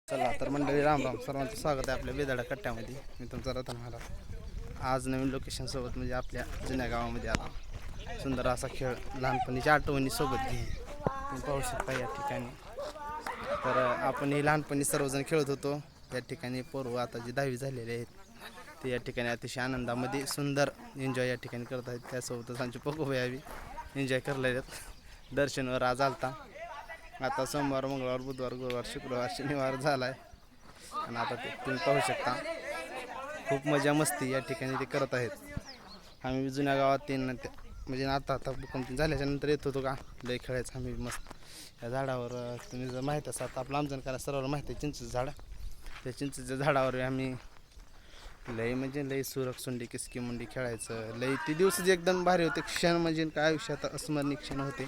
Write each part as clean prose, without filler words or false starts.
चला तर मंडळी राम राम सर्वांचं स्वागत आहे आपल्या बेदाडा कट्ट्यामध्ये. मी तुमचा रतन महाराज आज नवीन लोकेशन सोबत म्हणजे आपल्या जुन्या गावामध्ये आला. सुंदर असा खेळ लहानपणीच्या आठवणी सोबत घेऊन तुम्ही पाहू शकता या ठिकाणी. तर आपण हे लहानपणी सर्वजण खेळत होतो या ठिकाणी. पोरं आता जे 10वी झालेले आहेत ते या ठिकाणी अतिशय आनंदामध्ये सुंदर एन्जॉय या ठिकाणी करत आहेत. त्यासोबतच आमचे पकोबाई बी एन्जॉय करले आहेत. दर्शनवर आज आलता. आता सोमवार मंगळवार बुधवार गुरुवार शुक्रवार शनिवार झाला आहे आणि आता ते तुम्ही पाहू शकता खूप मजा मस्ती या ठिकाणी ते करत आहेत. आम्ही जुन्या गावात म्हणजे आता भूकंप झाल्याच्या नंतर येत होतो का लय खेळायचं आम्ही मस्त या झाडावर. तुम्ही जर माहीत असा आता आपलं आमजण करा सर्वांना माहीत आहे चिंचेचं झाड. त्या चिंचेच्या झाडावर आम्ही लय म्हणजे लय सुरक सुंडी किसकी मुंडी खेळायचं. लय ते दिवसच एकदम भारी होते. क्षण म्हणजे काय आयुष्यात अस्मरणीय क्षण होते.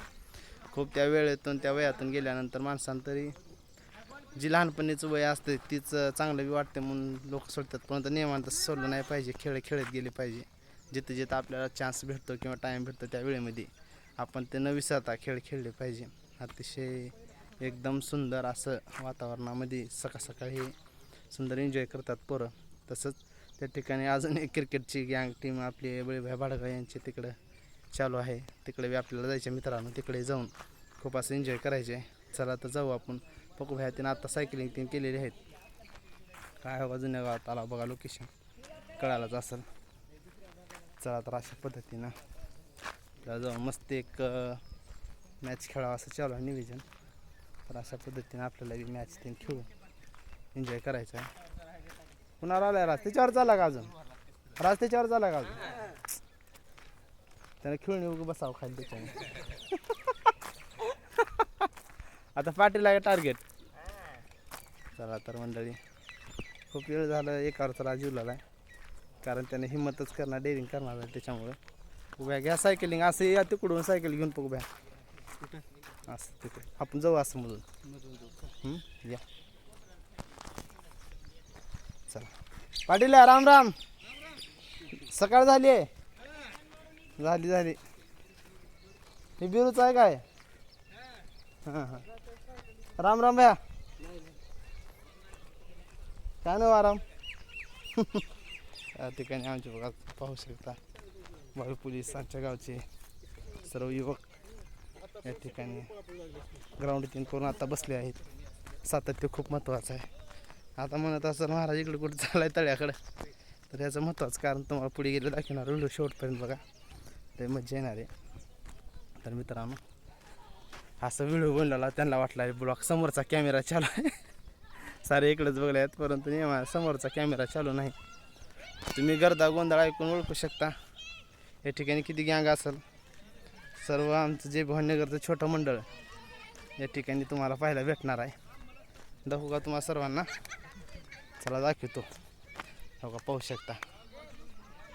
खूप त्या वेळेतून त्या वयातून गेल्यानंतर माणसांतरी जी लहानपणीचं वय असते तीच चांगलं बी वाटते म्हणून लोक सोडतात. परंतु नियमानं तसं सोडलं नाही पाहिजे. खेळ खेळत गेले पाहिजे. जिथं जिथं आपल्याला चान्स भेटतो किंवा टाईम भेटतो त्या वेळेमध्ये आपण ते न विसरता खेळ खेळले पाहिजे. अतिशय एकदम सुंदर असं वातावरणामध्ये सकाळ सकाळी सुंदर एन्जॉय करतात पोरं. तसंच त्या ठिकाणी अजून एक क्रिकेटची गँग टीम आपली बळीभाई बाडगा यांची तिकडं चालू आहे. तिकडे बी आपल्याला जायचे मित्रांनो. तिकडे जाऊन खूप असं एन्जॉय करायचे. चला तर जाऊ आपण. पकोबाई तिनं आता सायकलिंग तीन केलेली आहेत. काय हवा जुन्या गावात आला बघा लोकेशन कळालंच असेल. चला तर अशा पद्धतीनं त्याला जाऊन मस्त एक मॅच खेळावं असं चालू आहे नियोजन. तर अशा पद्धतीनं आपल्याला बी मॅच तीन खेळून एन्जॉय करायचं आहे. पुन्हा आलाय रस्त्याच्यावर चाला का अजून रस्त्याच्यावर चाला का अजून त्याने खेळून येऊ बसावं खाली त्याच्याने. आता पाटील आहे टार्गेट. चला तर मंडळी खूप वेळ झालं एकावर तर जीवला आहे कारण त्याने हिंमतच करणार डेअरिंग करणार आहे. त्याच्यामुळे उभ्या घ्या सायकलिंग असं या तिकडून सायकल घेऊन उभ्या असं तिकडे आपण जाऊ असं मधून या. चला पाटील राम राम. सकाळ झाली आहे झाली. हे बिरूच आहे काय? हां हां राम राम भया. काय नाही आराम. या ठिकाणी आमच्या बघा पाहू शकता वायू पोलीस आमच्या गावचे सर्व युवक या ठिकाणी ग्राउंड तीन करून आता बसले आहेत. सातत्य खूप महत्त्वाचं आहे. आता म्हणत असं महाराज इकडे कुठं चाललाय तळ्याकडं तर याचं महत्त्वाचं कारण तुम्हाला पुढे गेलं दाखवणार व्हिडिओ शेवटपर्यंत बघा. ते मजा येणार आहे. तर मित्रांनो असं व्हिडिओ बनवला त्यांना वाटला ब्लॉग समोरचा कॅमेरा चालू आहे. सारे इकडेच बघले आहेत परंतु नियमा समोरचा कॅमेरा चालू नाही. तुम्ही गर्दा गोंधळ ऐकून ओळखू शकता या ठिकाणी किती गँग असेल. सर्व आमचं जे भावनगरचं छोटं मंडळ या ठिकाणी तुम्हाला पाहायला भेटणार आहे. दाखवू का तुम्हाला सर्वांना? चला दाखवतो. हो का पाहू शकता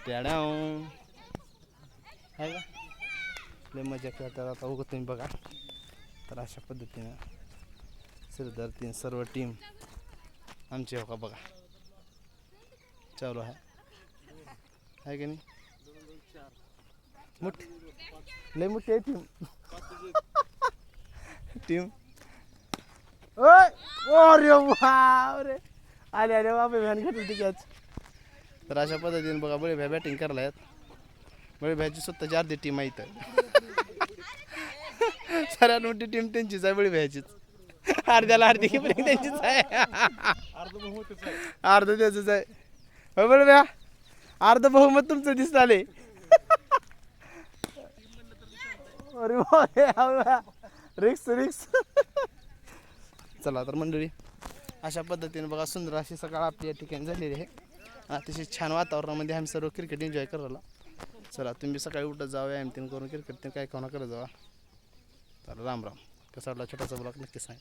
ट्याडाव आहे का लय मजा करतात. आता उगं तुम्ही बघा. तर अशा पद्धतीनं सरदार तीन सर्व टीम आमची हो का बघा चालू आहे की नाही. मोठी लय मोठी आहे टीम. अरे आले बाबा व्हॅन घेतली कॅच. तर अशा पद्धतीने बघा बळीभाई बॅटिंग करायला आहेत. बळीभाईची स्वतःची अर्धी टीम आहे इथं. सगळ्यात मोठी टीम त्यांचीच आहे बळीभाईचीच. अर्ध्याला अर्धी किपरिंग त्यांचीच आहे. अर्ध त्याचंच आहे. हो बळीभाई अर्ध बहुमत तुमचं दिसत आले. अरे रिक्स. चला तर मंडळी अशा पद्धतीने बघा सुंदर अशी सकाळ आपली या ठिकाणी झालेली आहे. अतिशय छान वातावरणामध्ये आम्ही सर्व क्रिकेट एन्जॉय करायला. चला तुम्ही सकाळी उठत जावा व्यायाम तीन करून क्रिकेट तीन काय कोणा करत जावा. तर राम राम. कसा वाटला छोटासा ब्लॉग नक्की सांग.